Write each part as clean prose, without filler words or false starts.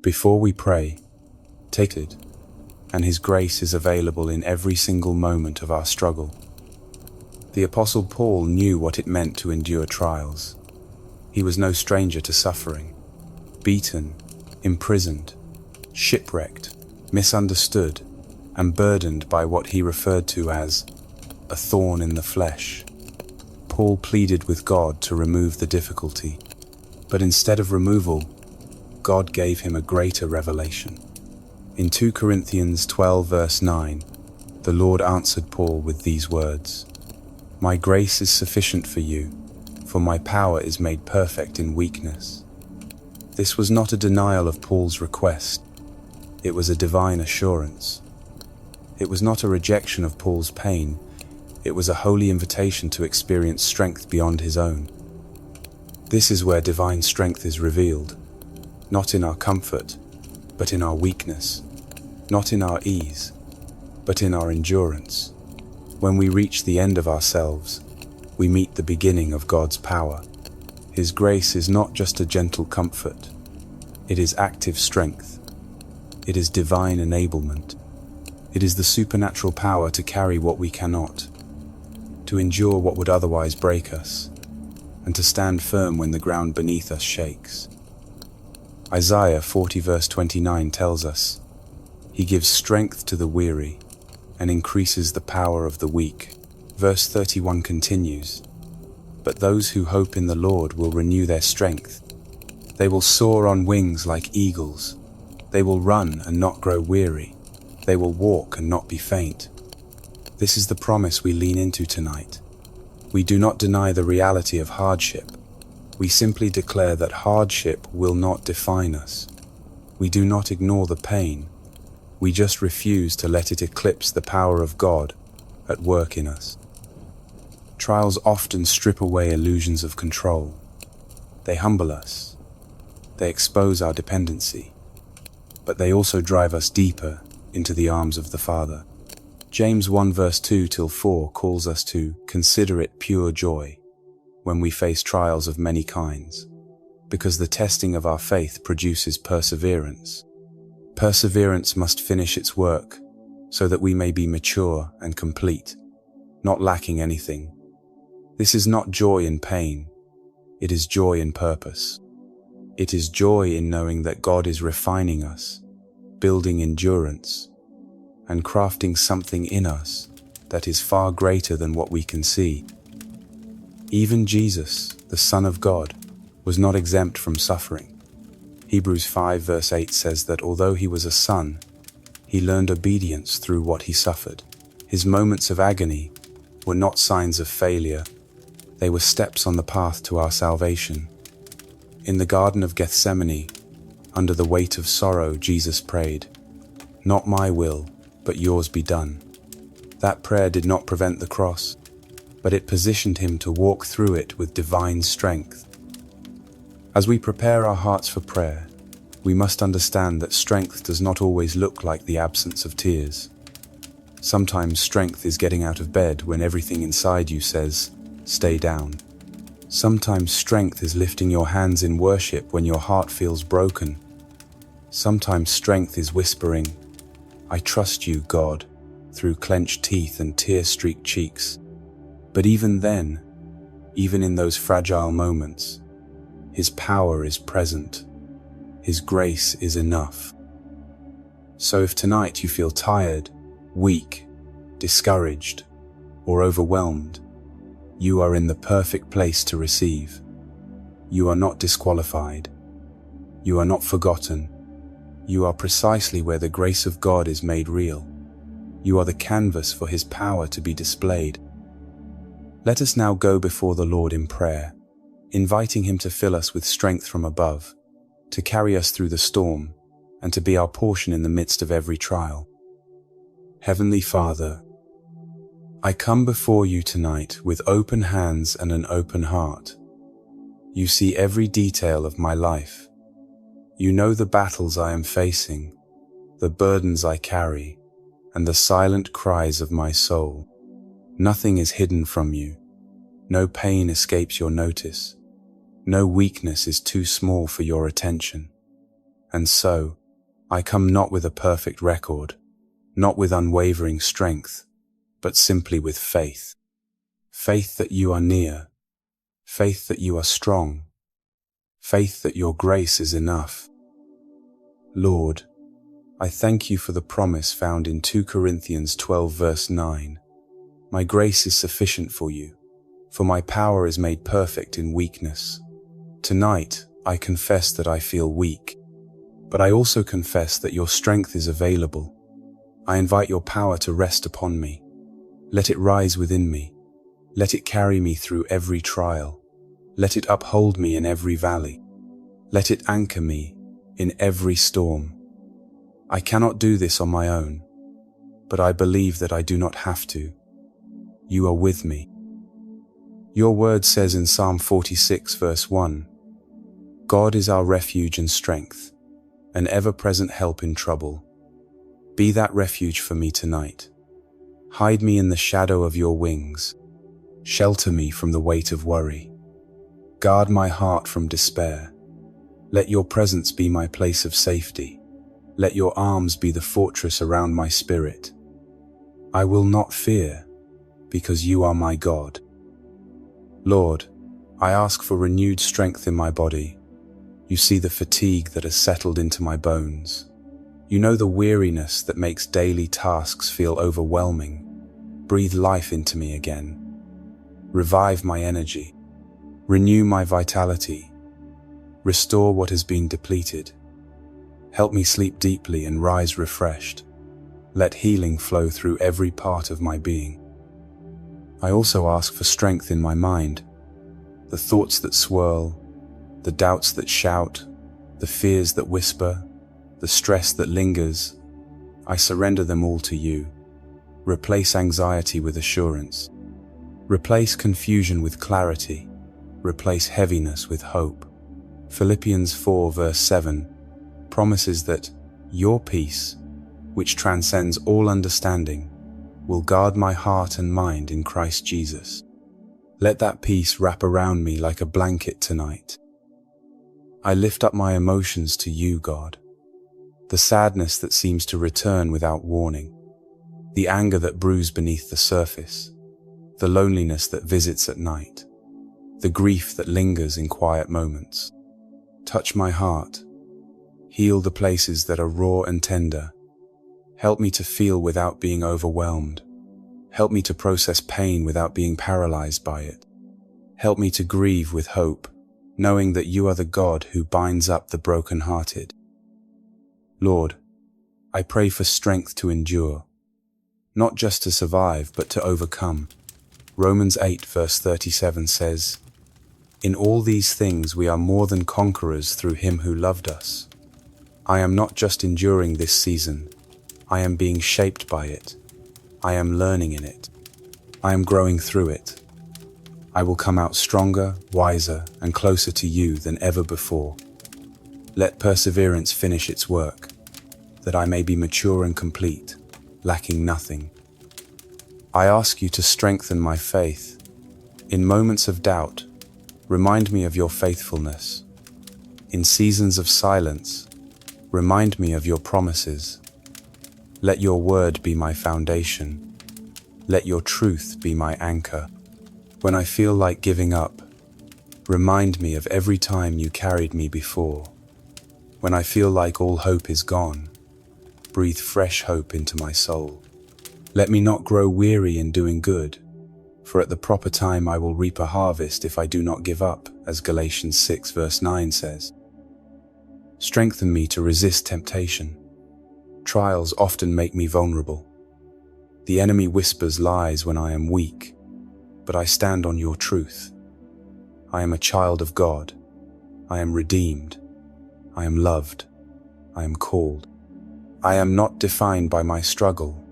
Before we pray, take it, and His grace is available in every single moment of our struggle. The Apostle Paul knew what it meant to endure trials. He was no stranger to suffering. Beaten, imprisoned, shipwrecked, misunderstood, and burdened by what he referred to as a thorn in the flesh. Paul pleaded with God to remove the difficulty, but instead of removal, God gave him a greater revelation. In 2 Corinthians 12 verse 9, the Lord answered Paul with these words, "My grace is sufficient for you, for my power is made perfect in weakness." This was not a denial of Paul's request. It was a divine assurance. It was not a rejection of Paul's pain. It was a holy invitation to experience strength beyond his own. This is where divine strength is revealed, not in our comfort, but in our weakness, not in our ease, but in our endurance. When we reach the end of ourselves, we meet the beginning of God's power. His grace is not just a gentle comfort. It is active strength. It is divine enablement. It is the supernatural power to carry what we cannot, to endure what would otherwise break us, and to stand firm when the ground beneath us shakes. Isaiah 40 verse 29 tells us, "He gives strength to the weary and increases the power of the weak." Verse 31 continues, "But those who hope in the Lord will renew their strength. They will soar on wings like eagles. They will run and not grow weary. They will walk and not be faint." This is the promise we lean into tonight. We do not deny the reality of hardship. We simply declare that hardship will not define us. We do not ignore the pain. We just refuse to let it eclipse the power of God at work in us. Trials often strip away illusions of control. They humble us. They expose our dependency. But they also drive us deeper into the arms of the Father. James 1 verse 2-4 calls us to consider it pure joy when we face trials of many kinds, because the testing of our faith produces perseverance. Perseverance must finish its work so that we may be mature and complete, not lacking anything. This is not joy in pain. It is joy in purpose. It is joy in knowing that God is refining us, building endurance, and crafting something in us that is far greater than what we can see. Even Jesus, the Son of God, was not exempt from suffering. Hebrews 5 verse 8 says that although he was a son, he learned obedience through what he suffered. His moments of agony were not signs of failure. They were steps on the path to our salvation. In the Garden of Gethsemane, under the weight of sorrow, Jesus prayed, "Not my will, but yours be done." That prayer did not prevent the cross, but it positioned him to walk through it with divine strength. As we prepare our hearts for prayer, we must understand that strength does not always look like the absence of tears. Sometimes strength is getting out of bed when everything inside you says, "Stay down." Sometimes strength is lifting your hands in worship when your heart feels broken. Sometimes strength is whispering, "I trust you, God," through clenched teeth and tear-streaked cheeks. But even then, even in those fragile moments, His power is present. His grace is enough. So if tonight you feel tired, weak, discouraged, or overwhelmed, you are in the perfect place to receive. You are not disqualified. You are not forgotten. You are precisely where the grace of God is made real. You are the canvas for His power to be displayed. Let us now go before the Lord in prayer, inviting Him to fill us with strength from above, to carry us through the storm, and to be our portion in the midst of every trial. Heavenly Father, I come before you tonight with open hands and an open heart. You see every detail of my life. You know the battles I am facing, the burdens I carry, and the silent cries of my soul. Nothing is hidden from you. No pain escapes your notice. No weakness is too small for your attention. And so, I come not with a perfect record, not with unwavering strength, but simply with faith. Faith that you are near, faith that you are strong, faith that your grace is enough. Lord, I thank you for the promise found in 2 Corinthians 12 verse 9. My grace is sufficient for you, for my power is made perfect in weakness. Tonight, I confess that I feel weak, but I also confess that your strength is available. I invite your power to rest upon me. Let it rise within me. Let it carry me through every trial. Let it uphold me in every valley. Let it anchor me in every storm. I cannot do this on my own, but I believe that I do not have to. You are with me. Your word says in Psalm 46 verse 1, God is our refuge and strength, an ever-present help in trouble. Be that refuge for me tonight. Hide me in the shadow of your wings. Shelter me from the weight of worry. Guard my heart from despair. Let your presence be my place of safety. Let your arms be the fortress around my spirit. I will not fear, because you are my God. Lord, I ask for renewed strength in my body. You see the fatigue that has settled into my bones. You know the weariness that makes daily tasks feel overwhelming. Breathe life into me again. Revive my energy. Renew my vitality. Restore what has been depleted. Help me sleep deeply and rise refreshed. Let healing flow through every part of my being. I also ask for strength in my mind. The thoughts that swirl, the doubts that shout, the fears that whisper, the stress that lingers, I surrender them all to you. Replace anxiety with assurance. Replace confusion with clarity. Replace heaviness with hope. Philippians 4 verse 7 promises that your peace, which transcends all understanding, will guard my heart and mind in Christ Jesus. Let that peace wrap around me like a blanket tonight. I lift up my emotions to you, God. The sadness that seems to return without warning, the anger that brews beneath the surface, the loneliness that visits at night, the grief that lingers in quiet moments. Touch my heart. Heal the places that are raw and tender. Help me to feel without being overwhelmed. Help me to process pain without being paralyzed by it. Help me to grieve with hope, knowing that you are the God who binds up the brokenhearted. Lord, I pray for strength to endure, not just to survive, but to overcome. Romans 8 verse 37 says, In all these things we are more than conquerors through him who loved us. I am not just enduring this season, I am being shaped by it. I am learning in it. I am growing through it. I will come out stronger, wiser, and closer to you than ever before. Let perseverance finish its work, that I may be mature and complete, lacking nothing. I ask you to strengthen my faith. In moments of doubt, remind me of your faithfulness. In seasons of silence, remind me of your promises. Let your word be my foundation. Let your truth be my anchor. When I feel like giving up, remind me of every time you carried me before. When I feel like all hope is gone, breathe fresh hope into my soul. Let me not grow weary in doing good, for at the proper time I will reap a harvest if I do not give up, as Galatians 6 verse 9 says. Strengthen me to resist temptation. Trials often make me vulnerable. The enemy whispers lies when I am weak, but I stand on your truth. I am a child of God. I am redeemed. I am loved. I am called. I am not defined by my struggle.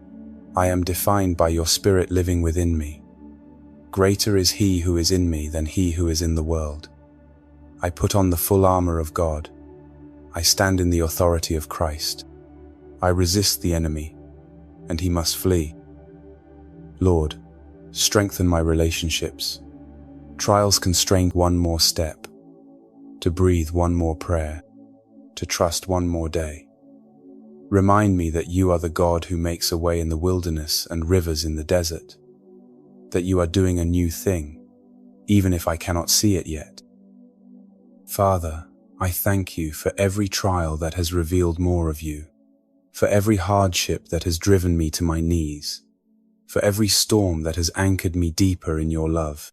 I am defined by your Spirit living within me. Greater is he who is in me than he who is in the world. I put on the full armor of God. I stand in the authority of Christ. I resist the enemy, and he must flee. Lord, strengthen my relationships. Trials constrain one more step, to breathe one more prayer, to trust one more day. Remind me that you are the God who makes a way in the wilderness and rivers in the desert, that you are doing a new thing, even if I cannot see it yet. Father, I thank you for every trial that has revealed more of you, for every hardship that has driven me to my knees, for every storm that has anchored me deeper in your love.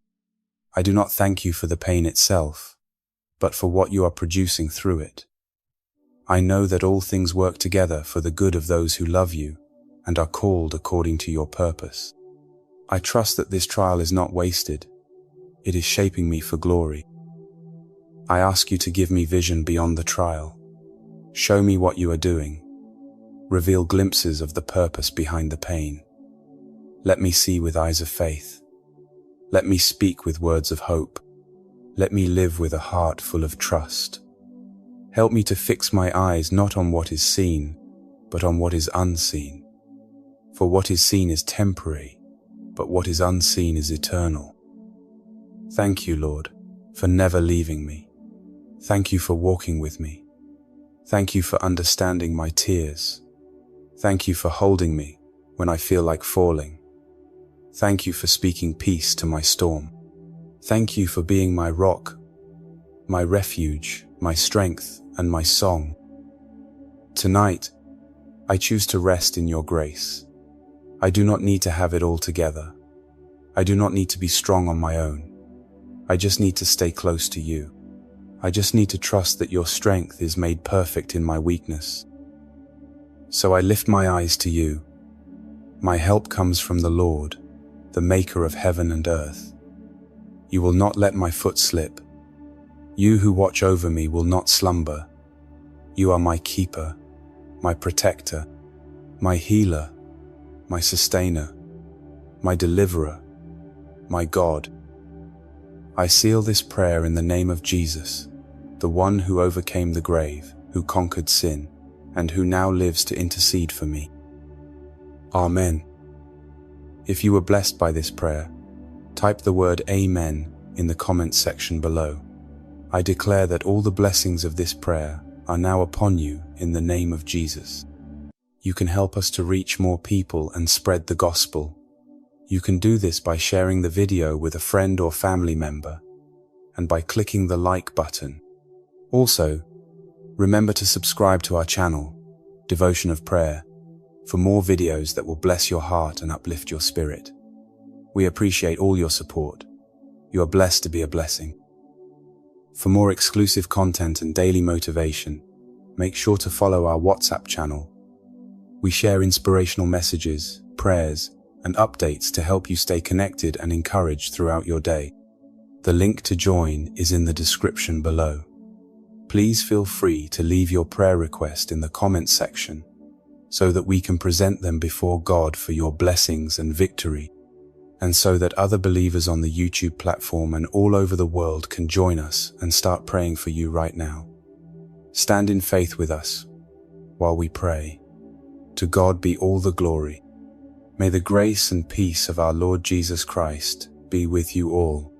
I do not thank you for the pain itself, but for what you are producing through it. I know that all things work together for the good of those who love you and are called according to your purpose. I trust that this trial is not wasted. It is shaping me for glory. I ask you to give me vision beyond the trial. Show me what you are doing. Reveal glimpses of the purpose behind the pain. Let me see with eyes of faith. Let me speak with words of hope. Let me live with a heart full of trust. Help me to fix my eyes not on what is seen, but on what is unseen. For what is seen is temporary, but what is unseen is eternal. Thank you, Lord, for never leaving me. Thank you for walking with me. Thank you for understanding my tears. Thank you for holding me when I feel like falling. Thank you for speaking peace to my storm. Thank you for being my rock, my refuge, my strength, and my song. Tonight, I choose to rest in your grace. I do not need to have it all together. I do not need to be strong on my own. I just need to stay close to you. I just need to trust that your strength is made perfect in my weakness. So I lift my eyes to you. My help comes from the Lord, the maker of heaven and earth. You will not let my foot slip. You who watch over me will not slumber. You are my keeper, my protector, my healer, my sustainer, my deliverer, my God. I seal this prayer in the name of Jesus, the one who overcame the grave, who conquered sin, and who now lives to intercede for me. Amen. If you were blessed by this prayer, type the word Amen in the comments section below. I declare that all the blessings of this prayer are now upon you in the name of Jesus. You can help us to reach more people and spread the gospel. You can do this by sharing the video with a friend or family member and by clicking the like button. Also, remember to subscribe to our channel, Devotion of Prayer, for more videos that will bless your heart and uplift your spirit. We appreciate all your support. You are blessed to be a blessing. For more exclusive content and daily motivation, make sure to follow our WhatsApp channel. We share inspirational messages, prayers, and updates to help you stay connected and encouraged throughout your day. The link to join is in the description below. Please feel free to leave your prayer request in the comments section so that we can present them before God for your blessings and victory, and so that other believers on the YouTube platform and all over the world can join us and start praying for you right now. Stand in faith with us while we pray. To God be all the glory. May the grace and peace of our Lord Jesus Christ be with you all.